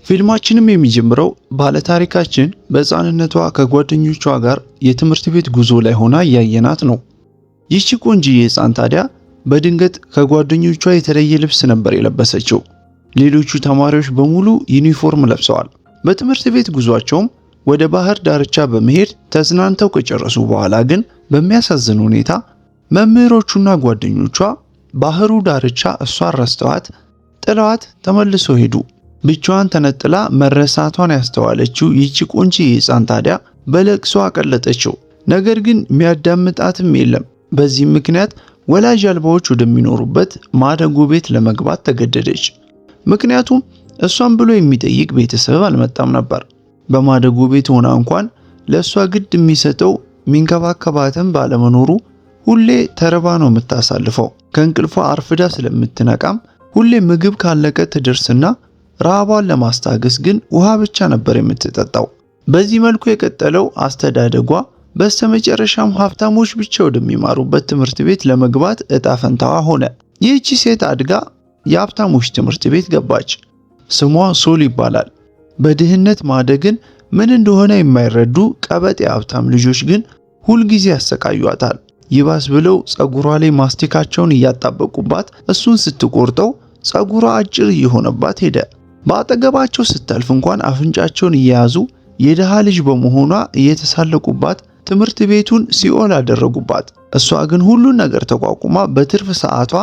ፊልማችንም የሚጀምረው ባለታሪካችን በሕፃንነቷ ከጓደኞቿ ጋር የትምህርት ቤት ጉዞ ላይ ሆና እያየናት ነው። ይህቺ ቆንጂዬ ሕፃን ታዲያ በድንገት ከጓደኞቿ የተለየ ልብስ ነበር የለበሰችው። ሌሎቹ ተማሪዎች በሙሉ ዩኒፎርም ለብሰዋል። በትምህርት ቤት ጉዟቸውም ወደ ባህር ዳርቻ በመሄድ ተዝናንተው ከጨረሱ በኋላ ግን በሚያሳዝን ሁኔታ መምህሮቹና ጓደኞቿ ባህሩ ዳርቻ እሷን ረስተዋት ጥለዋት ተመልሰው ሄዱ። ብቻዋን ተነጥላ መረሳቷን ያስተዋለችው ይህቺ ቆንጂዬ ሕፃን ታዲያ በለቅሶ አቀለጠችው። ነገር ግን የሚያዳምጣትም የለም። በዚህም ምክንያት ወላጅ አልባዎች ወደሚኖሩበት ማደጎ ቤት ለመግባት ተገደደች። ምክንያቱም እሷን ብሎ የሚጠይቅ ቤተሰብ አልመጣም ነበር። በማደጎ ቤት ሆና እንኳን ለእሷ ግድ የሚሰጠው ሚንከባከባትም ባለመኖሩ ሁሌ ተርባ ነው የምታሳልፈው። ከእንቅልፏ አርፍዳ ስለምትነቃም ሁሌ ምግብ ካለቀ ትደርስና ረሃቧን ለማስታገስ ግን ውሃ ብቻ ነበር የምትጠጣው። በዚህ መልኩ የቀጠለው አስተዳደጓ በስተመጨረሻም ሀብታሞች ብቻ ወደሚማሩበት ትምህርት ቤት ለመግባት እጣ ፈንታዋ ሆነ። ይህቺ ሴት አድጋ የሀብታሞች ትምህርት ቤት ገባች። ስሟ ሶል ይባላል። በድህነት ማደግን ምን እንደሆነ የማይረዱ ቀበጥ የሀብታም ልጆች ግን ሁልጊዜ ያሰቃዩአታል። ይባስ ብለው ጸጉሯ ላይ ማስቲካቸውን እያጣበቁባት እሱን ስትቆርጠው ጸጉሯ አጭር እየሆነባት ሄደ። በአጠገባቸው ስታልፍ እንኳን አፍንጫቸውን እየያዙ የደሃ ልጅ በመሆኗ እየተሳለቁባት ትምህርት ቤቱን ሲኦል አደረጉባት። እሷ ግን ሁሉን ነገር ተቋቁማ በትርፍ ሰዓቷ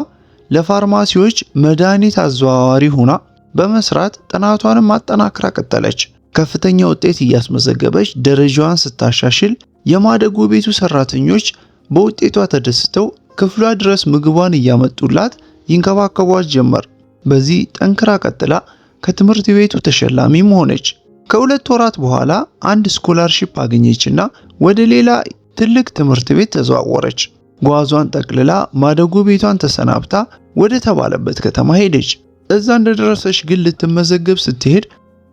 ለፋርማሲዎች መድኃኒት አዘዋዋሪ ሆና በመስራት ጥናቷንም ማጠናከር ቀጠለች። ከፍተኛ ውጤት እያስመዘገበች ደረጃዋን ስታሻሽል የማደጎ ቤቱ ሰራተኞች በውጤቷ ተደስተው ክፍሏ ድረስ ምግቧን እያመጡላት ይንከባከቧት ጀመር። በዚህ ጠንክራ ቀጥላ ከትምህርት ቤቱ ተሸላሚም ሆነች። ከሁለት ወራት በኋላ አንድ ስኮላርሺፕ አገኘችና ወደ ሌላ ትልቅ ትምህርት ቤት ተዘዋወረች። ጓዟን ጠቅልላ ማደጎ ቤቷን ተሰናብታ ወደ ተባለበት ከተማ ሄደች። እዛ እንደደረሰች ግን ልትመዘገብ ስትሄድ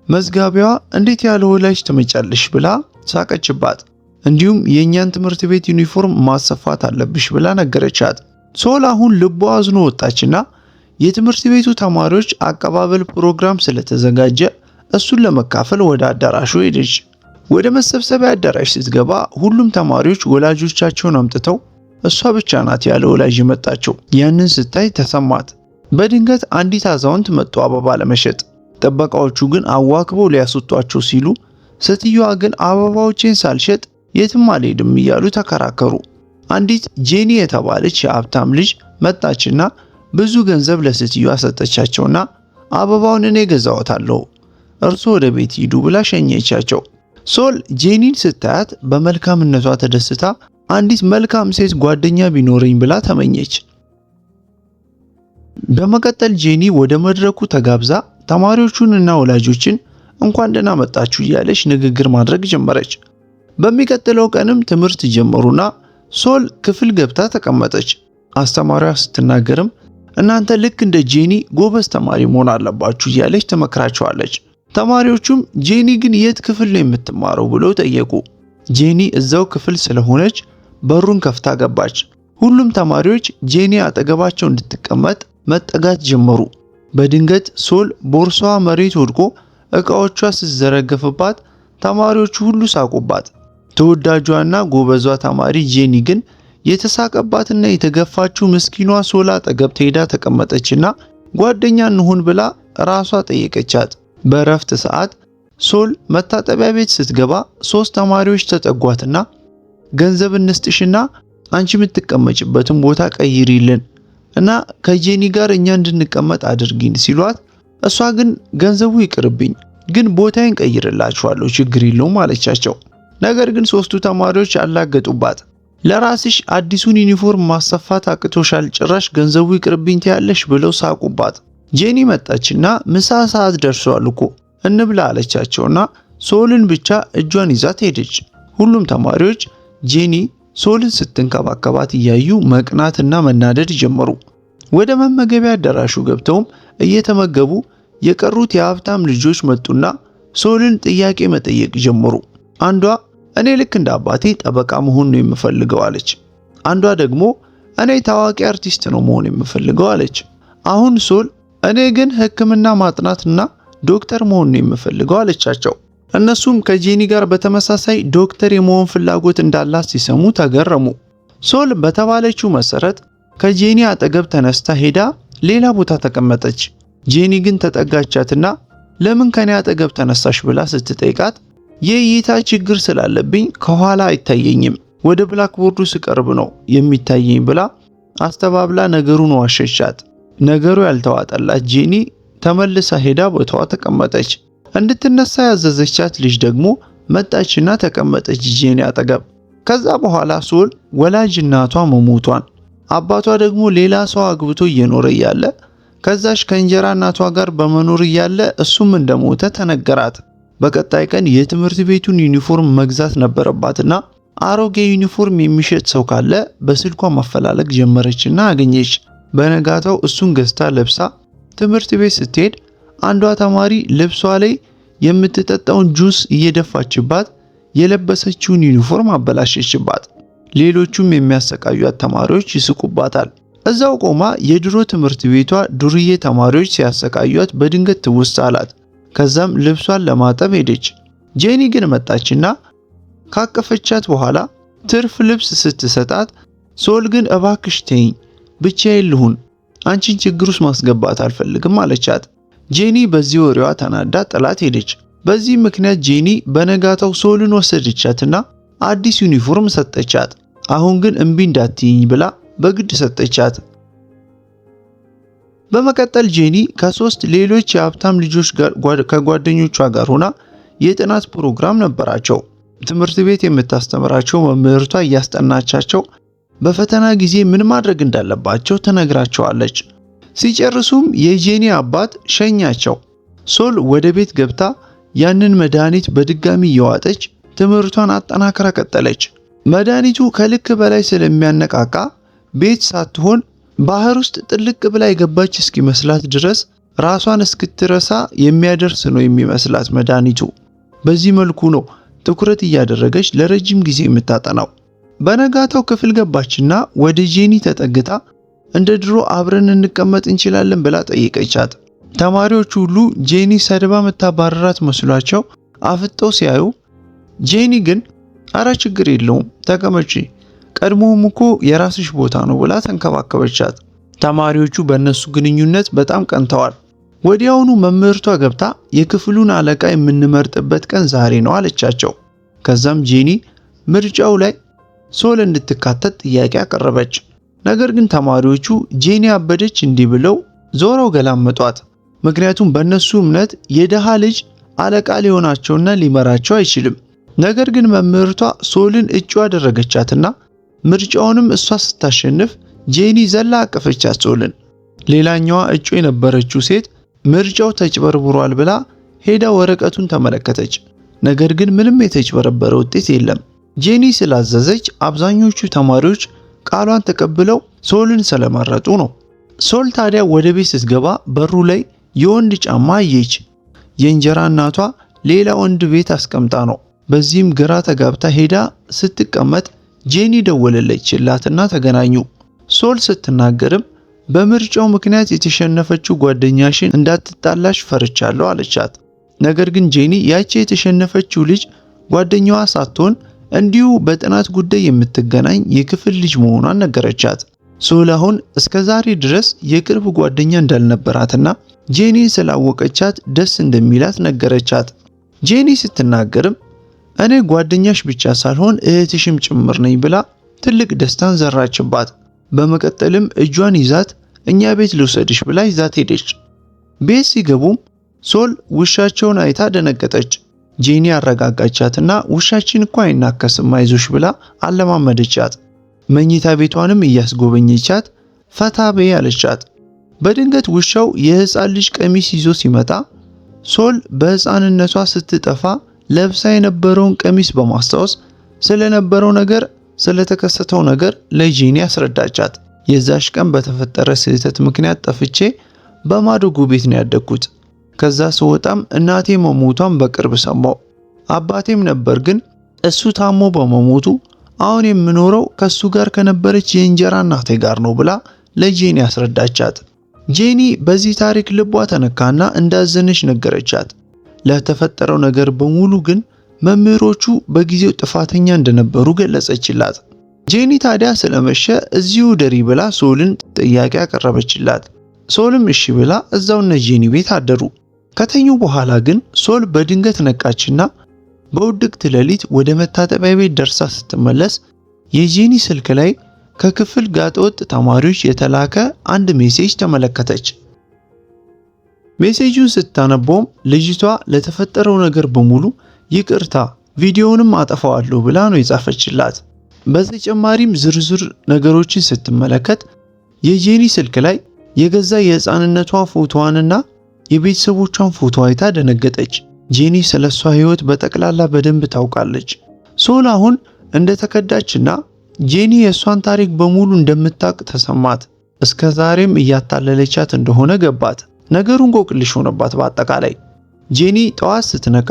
መዝጋቢዋ እንዴት ያለ ወላጅ ትመጫለሽ ብላ ሳቀችባት። እንዲሁም የእኛን ትምህርት ቤት ዩኒፎርም ማሰፋት አለብሽ ብላ ነገረቻት። ሶል አሁን ልቧ አዝኖ ወጣችና የትምህርት ቤቱ ተማሪዎች አቀባበል ፕሮግራም ስለተዘጋጀ እሱን ለመካፈል ወደ አዳራሹ ሄደች። ወደ መሰብሰቢያ አዳራሽ ስትገባ ሁሉም ተማሪዎች ወላጆቻቸውን አምጥተው እሷ ብቻ ናት ያለ ወላጅ የመጣቸው። ያንን ስታይ ተሰማት። በድንገት አንዲት አዛውንት መጡ አበባ ለመሸጥ። ጥበቃዎቹ ግን አዋክበው ሊያስወጧቸው ሲሉ ሴትዮዋ ግን አበባዎቼን ሳልሸጥ የትም አልሄድም እያሉ ተከራከሩ። አንዲት ጄኒ የተባለች የሀብታም ልጅ መጣችና ብዙ ገንዘብ ለሴትዮዋ ሰጠቻቸውና አበባውን እኔ ገዛዎታለሁ፣ እርሶ ወደ ቤት ሂዱ ብላ ሸኘቻቸው። ሶል ጄኒን ስታያት በመልካምነቷ ተደስታ አንዲት መልካም ሴት ጓደኛ ቢኖረኝ ብላ ተመኘች። በመቀጠል ጄኒ ወደ መድረኩ ተጋብዛ ተማሪዎቹንና ወላጆችን እንኳን ደህና መጣችሁ እያለች ንግግር ማድረግ ጀመረች። በሚቀጥለው ቀንም ትምህርት ጀመሩና ሶል ክፍል ገብታ ተቀመጠች። አስተማሪዋ ስትናገርም እናንተ ልክ እንደ ጄኒ ጎበዝ ተማሪ መሆን አለባችሁ እያለች ትመክራቸዋለች። ተማሪዎቹም ጄኒ ግን የት ክፍል ነው የምትማረው ብለው ጠየቁ። ጄኒ እዛው ክፍል ስለሆነች በሩን ከፍታ ገባች። ሁሉም ተማሪዎች ጄኒ አጠገባቸው እንድትቀመጥ መጠጋት ጀመሩ። በድንገት ሶል ቦርሳዋ መሬት ወድቆ ዕቃዎቿ ስትዘረገፍባት ተማሪዎቹ ሁሉ ሳቁባት። ተወዳጇና ጎበዟ ተማሪ ጄኒ ግን የተሳቀባትና የተገፋችው ምስኪኗ ሶል አጠገብ ሄዳ ተቀመጠችና ጓደኛ እንሁን ብላ ራሷ ጠየቀቻት። በእረፍት ሰዓት ሶል መታጠቢያ ቤት ስትገባ 3 ተማሪዎች ተጠጓትና ገንዘብ እንስጥሽና አንቺ የምትቀመጭበትን ቦታ ቀይሪልን እና ከጄኒ ጋር እኛ እንድንቀመጥ አድርጊን ሲሏት፣ እሷ ግን ገንዘቡ ይቅርብኝ ግን ቦታዬን ቀይርላችኋለሁ ችግር የለውም አለቻቸው። ነገር ግን 3ቱ ተማሪዎች አላገጡባት። ለራስሽ አዲሱን ዩኒፎርም ማሰፋት አቅቶሻል፣ ጭራሽ ገንዘቡ ይቅርብኝ ትያለሽ ብለው ሳቁባት። ጄኒ መጣችና ምሳ ሰዓት ደርሷል እኮ እንብላ አለቻቸውና ሶልን ብቻ እጇን ይዛት ሄደች። ሁሉም ተማሪዎች ጄኒ ሶልን ስትንከባከባት እያዩ መቅናትና መናደድ ጀመሩ። ወደ መመገቢያ አዳራሹ ገብተውም እየተመገቡ የቀሩት የሀብታም ልጆች መጡና ሶልን ጥያቄ መጠየቅ ጀመሩ። አንዷ እኔ ልክ እንደ አባቴ ጠበቃ መሆን ነው የምፈልገው አለች። አንዷ ደግሞ እኔ ታዋቂ አርቲስት ነው መሆን የምፈልገው አለች። አሁን ሶል እኔ ግን ሕክምና ማጥናትና ዶክተር መሆን ነው የምፈልገው አለቻቸው። እነሱም ከጄኒ ጋር በተመሳሳይ ዶክተር የመሆን ፍላጎት እንዳላት ሲሰሙ ተገረሙ። ሶል በተባለችው መሰረት ከጄኒ አጠገብ ተነስታ ሄዳ ሌላ ቦታ ተቀመጠች። ጄኒ ግን ተጠጋቻትና ለምን ከኔ አጠገብ ተነሳሽ ብላ ስትጠይቃት የእይታ ችግር ስላለብኝ ከኋላ አይታየኝም፣ ወደ ብላክቦርዱ ስቀርብ ነው የሚታየኝ ብላ አስተባብላ ነገሩን ዋሸቻት። ነገሩ ያልተዋጠላት ጄኒ ተመልሳ ሄዳ ቦታዋ ተቀመጠች። እንድትነሳ ያዘዘቻት ልጅ ደግሞ መጣችና ተቀመጠች ጄኒ አጠገብ። ከዛ በኋላ ሶል ወላጅ እናቷ መሞቷን አባቷ ደግሞ ሌላ ሰው አግብቶ እየኖረ እያለ ከዛሽ ከእንጀራ እናቷ ጋር በመኖር እያለ እሱም እንደሞተ ተነገራት። በቀጣይ ቀን የትምህርት ቤቱን ዩኒፎርም መግዛት ነበረባትና አሮጌ ዩኒፎርም የሚሸጥ ሰው ካለ በስልኳ ማፈላለግ ጀመረችና አገኘች። በነጋታው እሱን ገዝታ ለብሳ ትምህርት ቤት ስትሄድ አንዷ ተማሪ ልብሷ ላይ የምትጠጣውን ጁስ እየደፋችባት የለበሰችውን ዩኒፎርም አበላሸችባት። ሌሎቹም የሚያሰቃዩት ተማሪዎች ይስቁባታል። እዛው ቆማ የድሮ ትምህርት ቤቷ ዱርዬ ተማሪዎች ሲያሰቃዩት በድንገት ትውስት አላት። ከዛም ልብሷን ለማጠብ ሄደች። ጄኒ ግን መጣችና ካቀፈቻት በኋላ ትርፍ ልብስ ስትሰጣት ሶል ግን እባክሽ ተይኝ፣ ብቻዬን ልሁን፣ አንቺን ችግር ውስጥ ማስገባት አልፈልግም አለቻት። ጄኒ በዚህ ወሬዋ ተናዳ ጥላት ሄደች። በዚህ ምክንያት ጄኒ በነጋታው ሶልን ወሰደቻትና አዲስ ዩኒፎርም ሰጠቻት። አሁን ግን እምቢ እንዳትይኝ ብላ በግድ ሰጠቻት። በመቀጠል ጄኒ ከሶስት ሌሎች የሀብታም ልጆች ጋር ከጓደኞቿ ጋር ሆና የጥናት ፕሮግራም ነበራቸው። ትምህርት ቤት የምታስተምራቸው መምህርቷ እያስጠናቻቸው በፈተና ጊዜ ምን ማድረግ እንዳለባቸው ትነግራቸዋለች። ሲጨርሱም የጄኒ አባት ሸኛቸው። ሶል ወደ ቤት ገብታ ያንን መድኃኒት በድጋሚ እየዋጠች ትምህርቷን አጠናክራ ቀጠለች። መድኃኒቱ ከልክ በላይ ስለሚያነቃቃ ቤት ሳትሆን ባህር ውስጥ ጥልቅ ብላ የገባች እስኪመስላት ድረስ ራሷን እስክትረሳ የሚያደርስ ነው የሚመስላት መድኃኒቱ። በዚህ መልኩ ነው ትኩረት እያደረገች ለረጅም ጊዜ የምታጠናው። በነጋታው ክፍል ገባችና ወደ ጄኒ ተጠግታ እንደ ድሮ አብረን እንቀመጥ እንችላለን ብላ ጠየቀቻት። ተማሪዎች ሁሉ ጄኒ ሰድባ መታባረራት መስሏቸው አፍጠው ሲያዩ ጄኒ ግን አረ ችግር የለውም ተቀመጪ፣ ቀድሞውም እኮ የራስሽ ቦታ ነው ብላ ተንከባከበቻት። ተማሪዎቹ በእነሱ ግንኙነት በጣም ቀንተዋል። ወዲያውኑ መምህርቷ ገብታ የክፍሉን አለቃ የምንመርጥበት ቀን ዛሬ ነው አለቻቸው። ከዛም ጄኒ ምርጫው ላይ ሶል እንድትካተት ጥያቄ አቀረበች። ነገር ግን ተማሪዎቹ ጄኒ አበደች እንዲህ ብለው ዞረው ገላመጧት። ምክንያቱም በእነሱ እምነት የደሃ ልጅ አለቃ ሊሆናቸውና ሊመራቸው አይችልም። ነገር ግን መምህርቷ ሶልን እጩ አደረገቻትና ምርጫውንም እሷ ስታሸንፍ ጄኒ ዘላ አቀፈቻት ሶልን። ሌላኛዋ እጩ የነበረችው ሴት ምርጫው ተጭበርብሯል ብላ ሄዳ ወረቀቱን ተመለከተች። ነገር ግን ምንም የተጭበረበረ ውጤት የለም። ጄኒ ስላዘዘች አብዛኞቹ ተማሪዎች ቃሏን ተቀብለው ሶልን ስለመረጡ ነው። ሶል ታዲያ ወደ ቤት ስትገባ በሩ ላይ የወንድ ጫማ አየች። የእንጀራ እናቷ ሌላ ወንድ ቤት አስቀምጣ ነው። በዚህም ግራ ተጋብታ ሄዳ ስትቀመጥ ጄኒ ደወለለችላትና ተገናኙ። ሶል ስትናገርም በምርጫው ምክንያት የተሸነፈችው ጓደኛሽን እንዳትጣላሽ ፈርቻለሁ አለቻት። ነገር ግን ጄኒ ያቺ የተሸነፈችው ልጅ ጓደኛዋ ሳትሆን እንዲሁ በጥናት ጉዳይ የምትገናኝ የክፍል ልጅ መሆኗን ነገረቻት። ሶል አሁን እስከዛሬ ድረስ የቅርብ ጓደኛ እንዳልነበራትና ጄኒን ስላወቀቻት ደስ እንደሚላት ነገረቻት። ጄኒ ስትናገርም እኔ ጓደኛሽ ብቻ ሳልሆን እህትሽም ጭምር ነኝ ብላ ትልቅ ደስታን ዘራችባት። በመቀጠልም እጇን ይዛት እኛ ቤት ልውሰድሽ ብላ ይዛት ሄደች። ቤት ሲገቡም ሶል ውሻቸውን አይታ ደነገጠች። ጄኒ አረጋጋቻትና ውሻችን እኮ አይናከስም አይዞሽ ብላ አለማመደቻት። መኝታ ቤቷንም እያስጎበኘቻት ፈታ በይ አለቻት። በድንገት ውሻው የህፃን ልጅ ቀሚስ ይዞ ሲመጣ ሶል በህፃንነቷ ስትጠፋ ለብሳ የነበረውን ቀሚስ በማስታወስ ስለነበረው ነገር ስለተከሰተው ነገር ለጄኒ አስረዳቻት። የዛሽ ቀን በተፈጠረ ስህተት ምክንያት ጠፍቼ በማዶጎ ቤት ነው ያደግኩት። ከዛ ስወጣም እናቴ መሞቷን በቅርብ ሰማው። አባቴም ነበር፣ ግን እሱ ታሞ በመሞቱ አሁን የምኖረው ከሱ ጋር ከነበረች የእንጀራ እናቴ ጋር ነው ብላ ለጄኒ አስረዳቻት። ጄኒ በዚህ ታሪክ ልቧ ተነካና እንዳዘነች ነገረቻት። ለተፈጠረው ነገር በሙሉ ግን መምህሮቹ በጊዜው ጥፋተኛ እንደነበሩ ገለጸችላት። ጄኒ ታዲያ ስለመሸ እዚሁ ደሪ ብላ ሶልን ጥያቄ አቀረበችላት። ሶልም እሺ ብላ እዛው እነ ጄኒ ቤት አደሩ። ከተኙ በኋላ ግን ሶል በድንገት ነቃችና በውድቅት ሌሊት ወደ መታጠቢያ ቤት ደርሳ ስትመለስ የጄኒ ስልክ ላይ ከክፍል ጋጠወጥ ተማሪዎች የተላከ አንድ ሜሴጅ ተመለከተች። ሜሴጁን ስታነበውም ልጅቷ ለተፈጠረው ነገር በሙሉ ይቅርታ ቪዲዮውንም አጠፋዋለሁ ብላ ነው የጻፈችላት። በተጨማሪም ዝርዝር ነገሮችን ስትመለከት የጄኒ ስልክ ላይ የገዛ የህፃንነቷ ፎቶዋንና የቤተሰቦቿን ፎቶ አይታ ደነገጠች። ጄኒ ስለሷ ህይወት በጠቅላላ በደንብ ታውቃለች። ሶል አሁን እንደተከዳችና ጄኒ የሷን ታሪክ በሙሉ እንደምታውቅ ተሰማት። እስከ ዛሬም እያታለለቻት እንደሆነ ገባት። ነገሩን እንቆቅልሽ ሆነባት። በአጠቃላይ ጄኒ ጠዋት ስትነቃ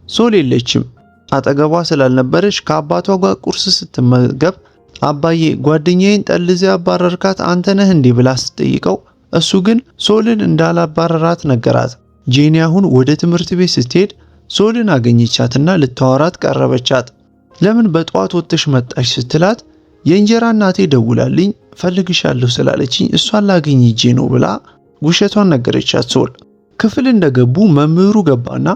ሶል የለችም። አጠገቧ ስላልነበረች ከአባቷ ጋር ቁርስ ስትመገብ አባዬ ጓደኛዬን ጠልዘ ያባረርካት አንተ ነህ እንዴ ብላ ስትጠይቀው እሱ ግን ሶልን እንዳላባረራት ነገራት። ጄኒ አሁን ወደ ትምህርት ቤት ስትሄድ ሶልን አገኘቻትና ልታወራት ቀረበቻት። ለምን በጠዋት ወጥተሽ መጣሽ ስትላት የእንጀራ እናቴ ደውላልኝ ፈልግሻለሁ ስላለችኝ እሷን ላገኝ ሂጄ ነው ብላ ውሸቷን ነገረቻት። ሶል ክፍል እንደገቡ መምህሩ ገባና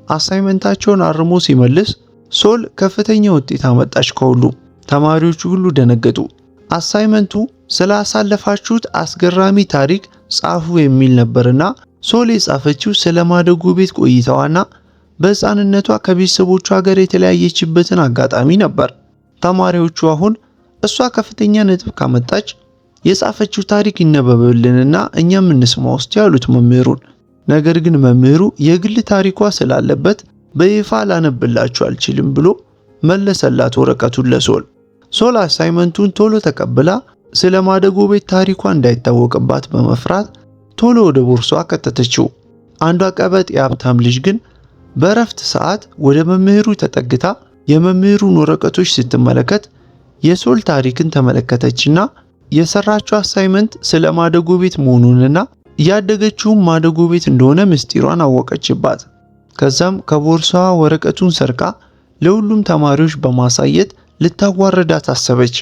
አሳይመንታቸውን አርሞ ሲመልስ ሶል ከፍተኛ ውጤት አመጣች። ከሁሉም ተማሪዎቹ ሁሉ ደነገጡ። አሳይመንቱ ስላሳለፋችሁት አስገራሚ ታሪክ ጻፉ የሚል ነበርና ሶል የጻፈችው ስለ ማደጎ ቤት ቆይታዋና በሕፃንነቷ ከቤተሰቦቿ ጋር የተለያየችበትን አጋጣሚ ነበር። ተማሪዎቹ አሁን እሷ ከፍተኛ ነጥብ ካመጣች የጻፈችው ታሪክ ይነበብልንና እኛም እንስማ ውስጥ ያሉት መምህሩን። ነገር ግን መምህሩ የግል ታሪኳ ስላለበት በይፋ ላነብላችሁ አልችልም ብሎ መለሰላት ወረቀቱን ለሶል። ሶል አሳይመንቱን ቶሎ ተቀብላ ስለ ማደጎ ቤት ታሪኳ እንዳይታወቅባት በመፍራት ቶሎ ወደ ቦርሷ ከተተችው። አንዷ ቀበጥ የሀብታም ልጅ ግን በእረፍት ሰዓት ወደ መምህሩ ተጠግታ የመምህሩን ወረቀቶች ስትመለከት የሶል ታሪክን ተመለከተችና የሰራችው አሳይመንት ስለ ማደጎ ቤት መሆኑንና ያደገችውም ማደጎ ቤት እንደሆነ ምስጢሯን አወቀችባት። ከዛም ከቦርሳዋ ወረቀቱን ሰርቃ ለሁሉም ተማሪዎች በማሳየት ልታዋረዳት አሰበች።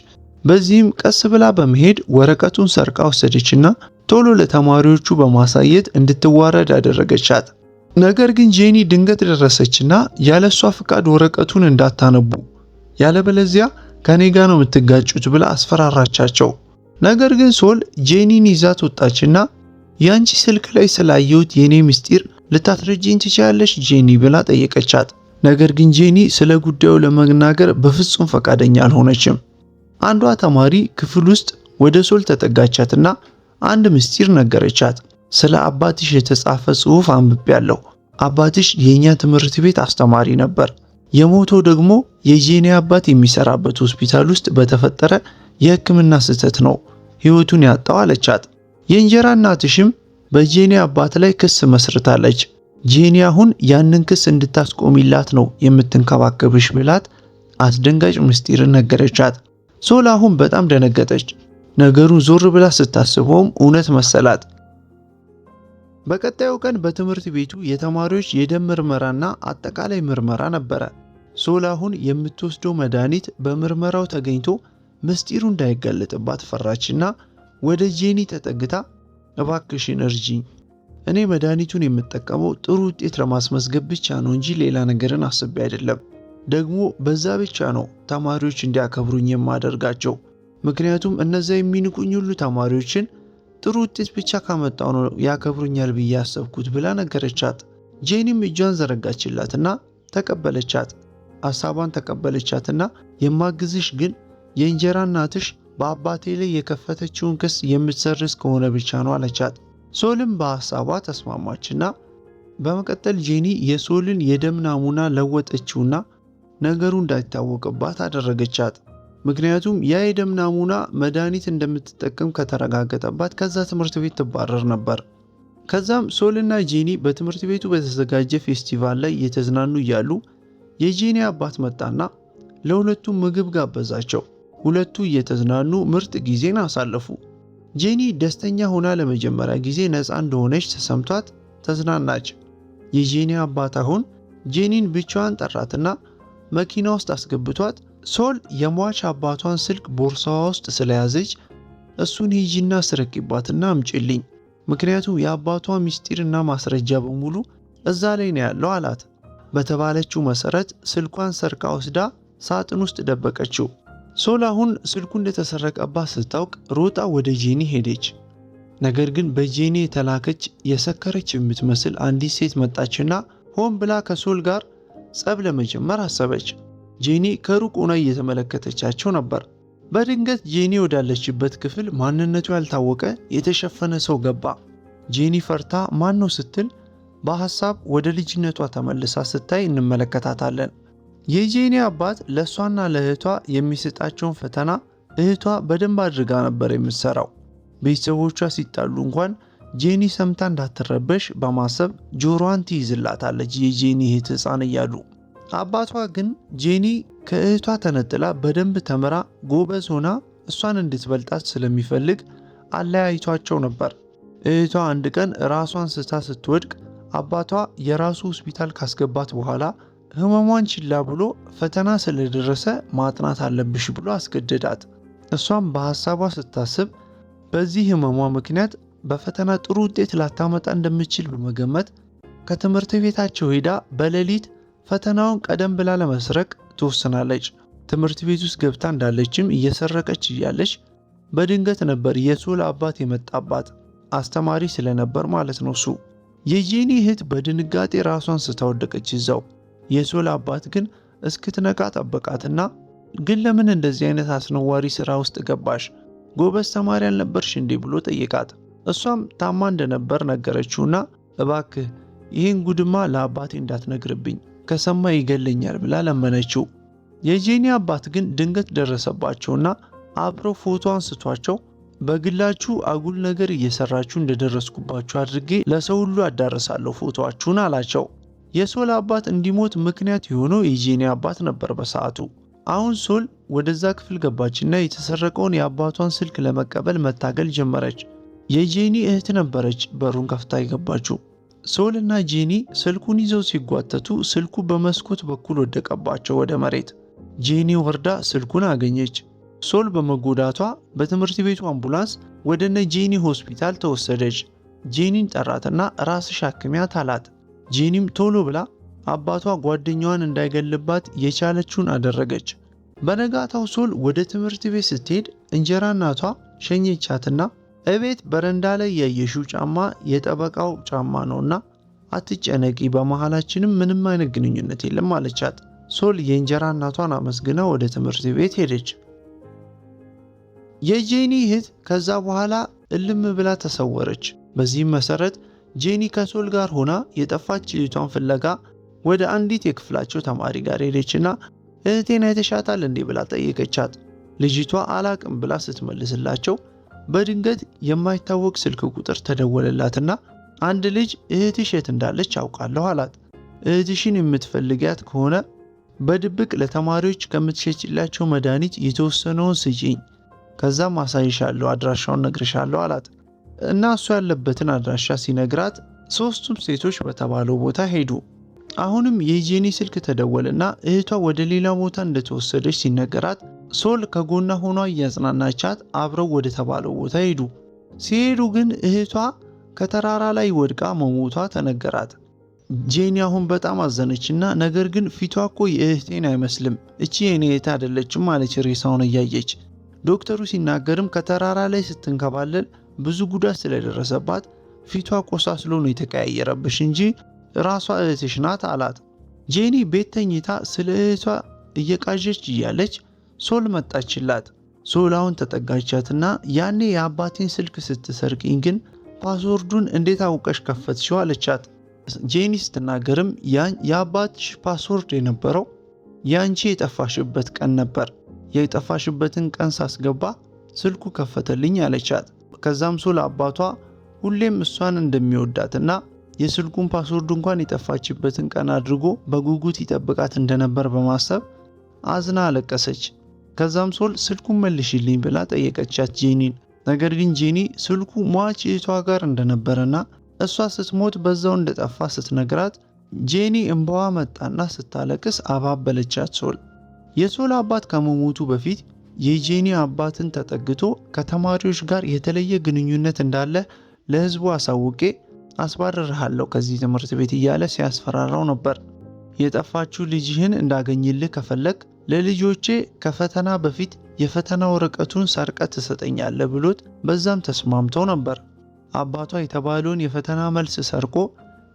በዚህም ቀስ ብላ በመሄድ ወረቀቱን ሰርቃ ወሰደችና ቶሎ ለተማሪዎቹ በማሳየት እንድትዋረድ አደረገቻት። ነገር ግን ጄኒ ድንገት ደረሰችና ያለሷ ፍቃድ ወረቀቱን እንዳታነቡ ያለበለዚያ ከኔ ጋር ነው የምትጋጩት ብላ አስፈራራቻቸው። ነገር ግን ሶል ጄኒን ይዛት ወጣችና ያንቺ ስልክ ላይ ስላየሁት የኔ ምስጢር ልታስረጂኝ ትችያለሽ ጄኒ ብላ ጠየቀቻት። ነገር ግን ጄኒ ስለ ጉዳዩ ለመናገር በፍጹም ፈቃደኛ አልሆነችም። አንዷ ተማሪ ክፍል ውስጥ ወደ ሶል ተጠጋቻትና አንድ ምስጢር ነገረቻት። ስለ አባትሽ የተጻፈ ጽሑፍ አንብቤያለሁ። አባትሽ የኛ ትምህርት ቤት አስተማሪ ነበር። የሞተው ደግሞ የጄኒ አባት የሚሰራበት ሆስፒታል ውስጥ በተፈጠረ የሕክምና ስህተት ነው ሕይወቱን ያጣው አለቻት። የእንጀራ እናትሽም በጄኒ አባት ላይ ክስ መስርታለች። ጄኒ አሁን ያንን ክስ እንድታስቆሚላት ነው የምትንከባከብሽ ብላት አስደንጋጭ ምስጢርን ነገረቻት። ሶል አሁን በጣም ደነገጠች። ነገሩን ዞር ብላ ስታስበውም እውነት መሰላት። በቀጣዩ ቀን በትምህርት ቤቱ የተማሪዎች የደም ምርመራና አጠቃላይ ምርመራ ነበረ። ሶል አሁን የምትወስደው መድኃኒት በምርመራው ተገኝቶ ምስጢሩ እንዳይጋለጥባት ፈራችና ወደ ጄኒ ተጠግታ እባክሽን እርጂኝ፣ እኔ መድኃኒቱን የምጠቀመው ጥሩ ውጤት ለማስመዝገብ ብቻ ነው እንጂ ሌላ ነገርን አስቤ አይደለም። ደግሞ በዛ ብቻ ነው ተማሪዎች እንዲያከብሩኝ የማደርጋቸው። ምክንያቱም እነዛ የሚንቁኝ ሁሉ ተማሪዎችን ጥሩ ውጤት ብቻ ካመጣው ነው ያከብሩኛል ብዬ ያሰብኩት ብላ ነገረቻት። ጄኒም እጇን ዘረጋችላትና ተቀበለቻት። ሐሳቧን ተቀበለቻትና የማግዝሽ ግን የእንጀራ እናትሽ በአባቴ ላይ የከፈተችውን ክስ የምትሰርዝ ከሆነ ብቻ ነው አለቻት። ሶልም በሐሳቧ ተስማማችና በመቀጠል ጄኒ የሶልን የደም ናሙና ለወጠችውና ነገሩ እንዳይታወቅባት አደረገቻት። ምክንያቱም ያ የደም ናሙና መድኃኒት እንደምትጠቀም ከተረጋገጠባት ከዛ ትምህርት ቤት ትባረር ነበር። ከዛም ሶልና ጄኒ በትምህርት ቤቱ በተዘጋጀ ፌስቲቫል ላይ እየተዝናኑ እያሉ የጄኒ አባት መጣና ለሁለቱም ምግብ ጋበዛቸው። ሁለቱ እየተዝናኑ ምርጥ ጊዜን አሳለፉ። ጄኒ ደስተኛ ሆና ለመጀመሪያ ጊዜ ነፃ እንደሆነች ተሰምቷት ተዝናናች። የጄኒ አባት አሁን ጄኒን ብቻዋን ጠራትና መኪና ውስጥ አስገብቷት ሶል የሟች አባቷን ስልክ ቦርሳዋ ውስጥ ስለያዘች እሱን ሂጂና ስረቂባትና አምጪልኝ፣ ምክንያቱም የአባቷ ሚስጢርና ማስረጃ በሙሉ እዛ ላይ ነው ያለው አላት። በተባለችው መሰረት ስልኳን ሰርቃ ወስዳ ሳጥን ውስጥ ደበቀችው። ሶል አሁን ስልኩ እንደተሰረቀባት ስታውቅ ሮጣ ወደ ጄኒ ሄደች። ነገር ግን በጄኒ የተላከች የሰከረች የምትመስል አንዲት ሴት መጣችና ሆን ብላ ከሶል ጋር ጸብ ለመጀመር አሰበች። ጄኒ ከሩቅ ሆና እየተመለከተቻቸው ነበር። በድንገት ጄኒ ወዳለችበት ክፍል ማንነቱ ያልታወቀ የተሸፈነ ሰው ገባ። ጄኒ ፈርታ ማን ነው ስትል በሐሳብ ወደ ልጅነቷ ተመልሳ ስታይ እንመለከታታለን። የጄኒ አባት ለሷና ለእህቷ የሚሰጣቸውን ፈተና እህቷ በደንብ አድርጋ ነበር የምትሰራው። ቤተሰቦቿ ሲጣሉ እንኳን ጄኒ ሰምታ እንዳትረበሽ በማሰብ ጆሮዋን ትይዝላታለች የጄኒ እህት ሕፃን እያሉ። አባቷ ግን ጄኒ ከእህቷ ተነጥላ በደንብ ተምራ ጎበዝ ሆና እሷን እንድትበልጣት ስለሚፈልግ አለያይቷቸው ነበር። እህቷ አንድ ቀን ራሷን ስታ ስትወድቅ አባቷ የራሱ ሆስፒታል ካስገባት በኋላ ህመሟን ችላ ብሎ ፈተና ስለደረሰ ማጥናት አለብሽ ብሎ አስገደዳት። እሷም በሐሳቧ ስታስብ በዚህ ህመሟ ምክንያት በፈተና ጥሩ ውጤት ላታመጣ እንደምትችል በመገመት ከትምህርት ቤታቸው ሄዳ በሌሊት ፈተናውን ቀደም ብላ ለመስረቅ ትወስናለች። ትምህርት ቤት ውስጥ ገብታ እንዳለችም እየሰረቀች እያለች በድንገት ነበር የሶል አባት የመጣባት። አስተማሪ ስለነበር ማለት ነው እሱ። የጄኒ እህት በድንጋጤ ራሷን ስታወደቀች ይዛው። የሶል አባት ግን እስክትነቃ ጠበቃትና ግን ለምን እንደዚህ አይነት አስነዋሪ ስራ ውስጥ ገባሽ? ጎበዝ ተማሪ አልነበርሽ እንዴ ብሎ ጠየቃት። እሷም ታማ እንደነበር ነገረችውና እባክህ ይህን ጉድማ ለአባቴ እንዳትነግርብኝ ከሰማ ይገለኛል ብላ ለመነችው። የጄኒ አባት ግን ድንገት ደረሰባቸውና አብረው ፎቶ አንስቷቸው በግላችሁ አጉል ነገር እየሰራችሁ እንደደረስኩባችሁ አድርጌ ለሰው ሁሉ አዳረሳለሁ ፎቶአችሁን አላቸው። የሶል አባት እንዲሞት ምክንያት የሆነው የጄኒ አባት ነበር በሰዓቱ። አሁን ሶል ወደዛ ክፍል ገባችና የተሰረቀውን የአባቷን ስልክ ለመቀበል መታገል ጀመረች። የጄኒ እህት ነበረች በሩን ከፍታ የገባችው። ሶል እና ጄኒ ስልኩን ይዘው ሲጓተቱ ስልኩ በመስኮት በኩል ወደቀባቸው ወደ መሬት። ጄኒ ወርዳ ስልኩን አገኘች። ሶል በመጎዳቷ በትምህርት ቤቱ አምቡላንስ ወደነ ጄኒ ሆስፒታል ተወሰደች። ጄኒን ጠራትና ራስሽ አክሚያት አላት። ጄኒም ቶሎ ብላ አባቷ ጓደኛዋን እንዳይገልባት የቻለችውን አደረገች። በነጋታው ሶል ወደ ትምህርት ቤት ስትሄድ እንጀራ እናቷ ሸኘቻትና እቤት በረንዳ ላይ ያየሽው ጫማ የጠበቃው ጫማ ነውና አትጨነቂ፣ በመሃላችንም ምንም አይነት ግንኙነት የለም አለቻት። ሶል የእንጀራ እናቷን አመስግና ወደ ትምህርት ቤት ሄደች። የጄኒ እህት ከዛ በኋላ እልም ብላ ተሰወረች። በዚህም መሰረት ጄኒ ከሶል ጋር ሆና የጠፋች ልጅቷን ፍለጋ ወደ አንዲት የክፍላቸው ተማሪ ጋር ሄደችና እህቴን አይተሻታል እንዴ ብላ ጠየቀቻት። ልጅቷ አላቅም ብላ ስትመልስላቸው በድንገት የማይታወቅ ስልክ ቁጥር ተደወለላትና አንድ ልጅ እህትሽ የት እንዳለች አውቃለሁ አላት። እህትሽን የምትፈልጊያት ከሆነ በድብቅ ለተማሪዎች ከምትሸጭላቸው መድኃኒት የተወሰነውን ስጪኝ፣ ከዛም አሳይሻለሁ፣ አድራሻውን ነግርሻለሁ አላት። እና እሱ ያለበትን አድራሻ ሲነግራት ሶስቱም ሴቶች በተባለው ቦታ ሄዱ። አሁንም የጄኒ ስልክ ተደወለና እህቷ ወደ ሌላ ቦታ እንደተወሰደች ሲነገራት ሶል ከጎና ሆኗ እያጽናናቻት አብረው ወደ ተባለው ቦታ ሄዱ። ሲሄዱ ግን እህቷ ከተራራ ላይ ወድቃ መሞቷ ተነገራት። ጄኒ አሁን በጣም አዘነችና ነገር ግን ፊቷ እኮ የእህቴን አይመስልም፣ እቺ የኔ እህት አይደለችም አለች ሬሳውን እያየች። ዶክተሩ ሲናገርም ከተራራ ላይ ስትንከባለል ብዙ ጉዳት ስለደረሰባት ፊቷ ቆሳስሎ ነው የተቀያየረብሽ እንጂ ራሷ እህትሽ ናት አላት። ጄኒ ቤት ተኝታ ስለ እህቷ እየቃዠች እያለች ሶል መጣችላት። ሶል አሁን ተጠጋቻትና ያኔ የአባቴን ስልክ ስትሰርቂኝ ግን ፓስወርዱን እንዴት አውቀሽ ከፈትሽው አለቻት። ጄኒ ስትናገርም የአባትሽ ፓስወርድ የነበረው ያንቺ የጠፋሽበት ቀን ነበር፣ የጠፋሽበትን ቀን ሳስገባ ስልኩ ከፈተልኝ አለቻት። ከዛም ሶል አባቷ ሁሌም እሷን እንደሚወዳትና የስልኩን ፓስወርድ እንኳን የጠፋችበትን ቀን አድርጎ በጉጉት ይጠብቃት እንደነበር በማሰብ አዝና አለቀሰች። ከዛም ሶል ስልኩን መልሽልኝ ብላ ጠየቀቻት ጄኒን። ነገር ግን ጄኒ ስልኩ ሟች እህቷ ጋር እንደነበረና እሷ ስትሞት በዛው እንደጠፋ ስትነግራት ጄኒ እንባዋ መጣና ስታለቅስ አባበለቻት ሶል። የሶል አባት ከመሞቱ በፊት የጄኒ አባትን ተጠግቶ ከተማሪዎች ጋር የተለየ ግንኙነት እንዳለ ለህዝቡ አሳውቄ አስባረርሃለሁ ከዚህ ትምህርት ቤት እያለ ሲያስፈራራው ነበር። የጠፋችው ልጅህን እንዳገኝልህ ከፈለግ ለልጆቼ ከፈተና በፊት የፈተና ወረቀቱን ሰርቀ ትሰጠኛለህ ብሎት በዛም ተስማምተው ነበር። አባቷ የተባለውን የፈተና መልስ ሰርቆ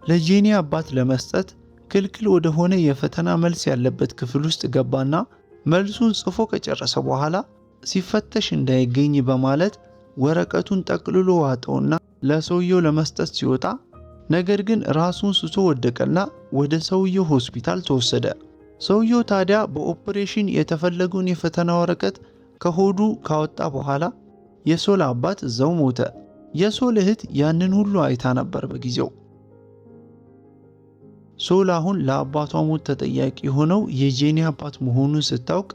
ለጄኒ አባት ለመስጠት ክልክል ወደሆነ የፈተና መልስ ያለበት ክፍል ውስጥ ገባና መልሱን ጽፎ ከጨረሰ በኋላ ሲፈተሽ እንዳይገኝ በማለት ወረቀቱን ጠቅልሎ ዋጠውና ለሰውየው ለመስጠት ሲወጣ ነገር ግን ራሱን ስቶ ወደቀና ወደ ሰውየው ሆስፒታል ተወሰደ። ሰውየው ታዲያ በኦፕሬሽን የተፈለገውን የፈተና ወረቀት ከሆዱ ካወጣ በኋላ የሶል አባት እዛው ሞተ። የሶል እህት ያንን ሁሉ አይታ ነበር በጊዜው። ሶል አሁን ለአባቷ ሞት ተጠያቂ የሆነው የጄኒ አባት መሆኑን ስታውቅ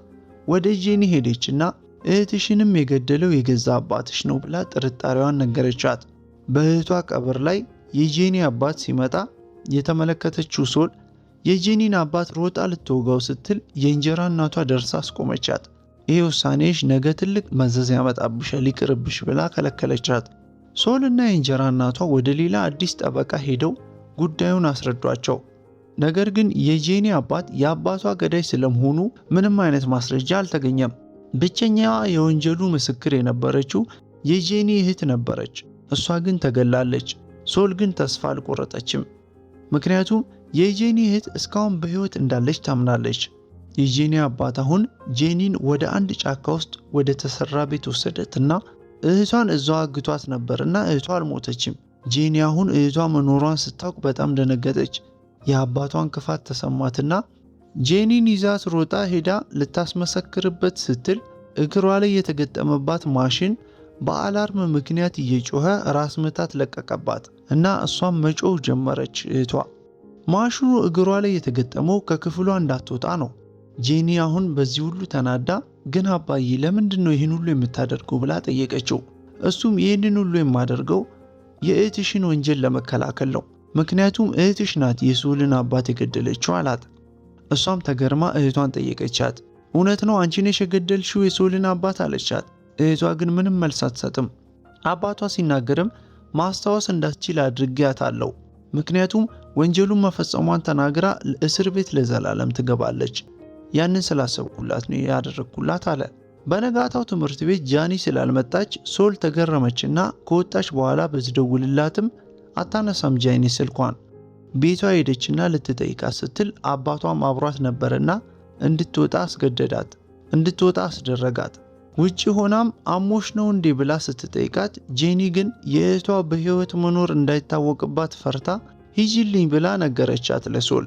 ወደ ጄኒ ሄደችና እህትሽንም የገደለው የገዛ አባትሽ ነው ብላ ጥርጣሬዋን ነገረቻት። በእህቷ ቀብር ላይ የጄኒ አባት ሲመጣ የተመለከተችው ሶል የጄኒን አባት ሮጣ ልትወጋው ስትል የእንጀራ እናቷ ደርሳ አስቆመቻት። ይሄ ውሳኔሽ ነገ ትልቅ መዘዝ ያመጣብሻል ይቅርብሽ ብላ ከለከለቻት። ሶል እና የእንጀራ እናቷ ወደ ሌላ አዲስ ጠበቃ ሄደው ጉዳዩን አስረዷቸው። ነገር ግን የጄኒ አባት የአባቷ ገዳይ ስለመሆኑ ምንም አይነት ማስረጃ አልተገኘም። ብቸኛዋ የወንጀሉ ምስክር የነበረችው የጄኒ እህት ነበረች። እሷ ግን ተገላለች። ሶል ግን ተስፋ አልቆረጠችም። ምክንያቱም የጄኒ እህት እስካሁን በህይወት እንዳለች ታምናለች። የጄኒ አባት አሁን ጄኒን ወደ አንድ ጫካ ውስጥ ወደ ተሰራ ቤት ወሰደትና እህቷን እዛው አግቷት ነበርና እህቷ አልሞተችም። ጄኒ አሁን እህቷ መኖሯን ስታውቅ በጣም ደነገጠች። የአባቷን ክፋት ተሰማትና ጄኒን ይዛት ሮጣ ሄዳ ልታስመሰክርበት ስትል እግሯ ላይ የተገጠመባት ማሽን በአላርም ምክንያት እየጮኸ ራስ ምታት ለቀቀባት እና እሷም መጮህ ጀመረች። እህቷ ማሽኑ እግሯ ላይ የተገጠመው ከክፍሏ እንዳትወጣ ነው። ጄኒ አሁን በዚህ ሁሉ ተናዳ ግን አባዬ ለምንድን ነው ይህን ሁሉ የምታደርገው ብላ ጠየቀችው። እሱም ይህንን ሁሉ የማደርገው የእህትሽን ወንጀል ለመከላከል ነው፣ ምክንያቱም እህትሽ ናት የሶልን አባት የገደለችው አላት። እሷም ተገርማ እህቷን ጠየቀቻት። እውነት ነው አንቺ ነሽ የገደልሽው የሶልን አባት አለቻት። እህቷ ግን ምንም መልስ አትሰጥም። አባቷ ሲናገርም ማስታወስ እንዳትችል አድርጊያታለሁ፣ ምክንያቱም ወንጀሉን መፈጸሟን ተናግራ እስር ቤት ለዘላለም ትገባለች። ያንን ስላሰብኩላት ነው ያደረግኩላት አለ። በነጋታው ትምህርት ቤት ጃኒ ስላልመጣች ሶል ተገረመችና ከወጣች በኋላ ብትደውልላትም አታነሳም ጃኒ ስልኳን። ቤቷ ሄደችና ልትጠይቃት ስትል አባቷም አብሯት ነበርና እንድትወጣ አስገደዳት፣ እንድትወጣ አስደረጋት። ውጪ ሆናም አሞሽ ነው እንዴ ብላ ስትጠይቃት ጄኒ ግን የእህቷ በህይወት መኖር እንዳይታወቅባት ፈርታ ሂጂልኝ ብላ ነገረቻት ለሶል።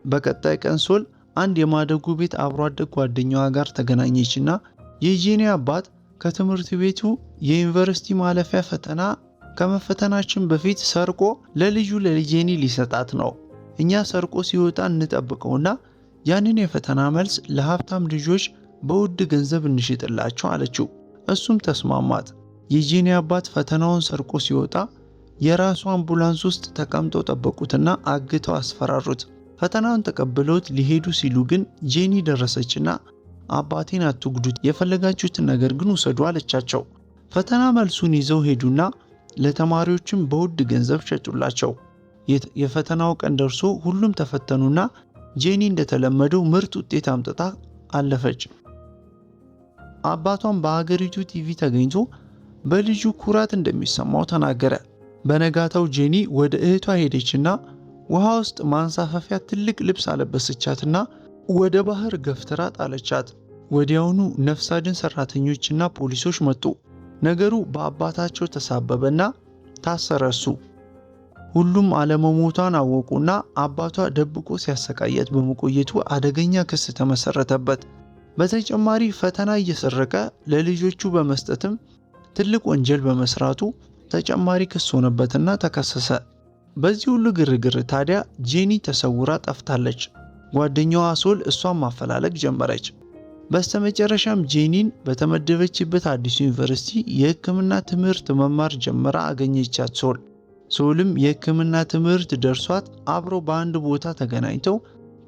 በቀጣይ ቀን ሶል አንድ የማደጉ ቤት አብሮ አደግ ጓደኛዋ ጋር ተገናኘችና የጄኒ አባት ከትምህርት ቤቱ የዩኒቨርሲቲ ማለፊያ ፈተና ከመፈተናችን በፊት ሰርቆ ለልጁ ለጄኒ ሊሰጣት ነው። እኛ ሰርቆ ሲወጣ እንጠብቀውና ያንን የፈተና መልስ ለሀብታም ልጆች በውድ ገንዘብ እንሽጥላቸው አለችው። እሱም ተስማማት። የጄኒ አባት ፈተናውን ሰርቆ ሲወጣ የራሱ አምቡላንስ ውስጥ ተቀምጠው ጠበቁትና አግተው አስፈራሩት። ፈተናውን ተቀብለውት ሊሄዱ ሲሉ ግን ጄኒ ደረሰችና አባቴን አትጉዱት፣ የፈለጋችሁትን ነገር ግን ውሰዱ አለቻቸው። ፈተና መልሱን ይዘው ሄዱና ለተማሪዎችም በውድ ገንዘብ ሸጡላቸው። የፈተናው ቀን ደርሶ ሁሉም ተፈተኑና ጄኒ እንደተለመደው ምርጥ ውጤት አምጥታ አለፈች። አባቷም በሀገሪቱ ቲቪ ተገኝቶ በልጁ ኩራት እንደሚሰማው ተናገረ። በነጋታው ጄኒ ወደ እህቷ ሄደችና ውሃ ውስጥ ማንሳፈፊያ ትልቅ ልብስ አለበሰቻትና ወደ ባህር ገፍትራ ጣለቻት። ወዲያውኑ ነፍስ አድን ሰራተኞችና ፖሊሶች መጡ። ነገሩ በአባታቸው ተሳበበና ታሰረሱ። ሁሉም አለመሞቷን አወቁና አባቷ ደብቆ ሲያሰቃያት በመቆየቱ አደገኛ ክስ ተመሰረተበት። በተጨማሪ ፈተና እየሰረቀ ለልጆቹ በመስጠትም ትልቅ ወንጀል በመስራቱ ተጨማሪ ክስ ሆነበትና ተከሰሰ። በዚህ ሁሉ ግርግር ታዲያ ጄኒ ተሰውራ ጠፍታለች። ጓደኛዋ ሶል እሷን ማፈላለግ ጀመረች። በስተመጨረሻም ጄኒን በተመደበችበት አዲሱ ዩኒቨርሲቲ የሕክምና ትምህርት መማር ጀምራ አገኘቻት ሶልም የሕክምና ትምህርት ደርሷት አብረው በአንድ ቦታ ተገናኝተው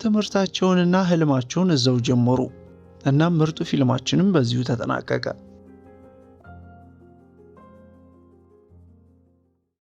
ትምህርታቸውንና ህልማቸውን እዛው ጀመሩ። እናም ምርጡ ፊልማችንም በዚሁ ተጠናቀቀ።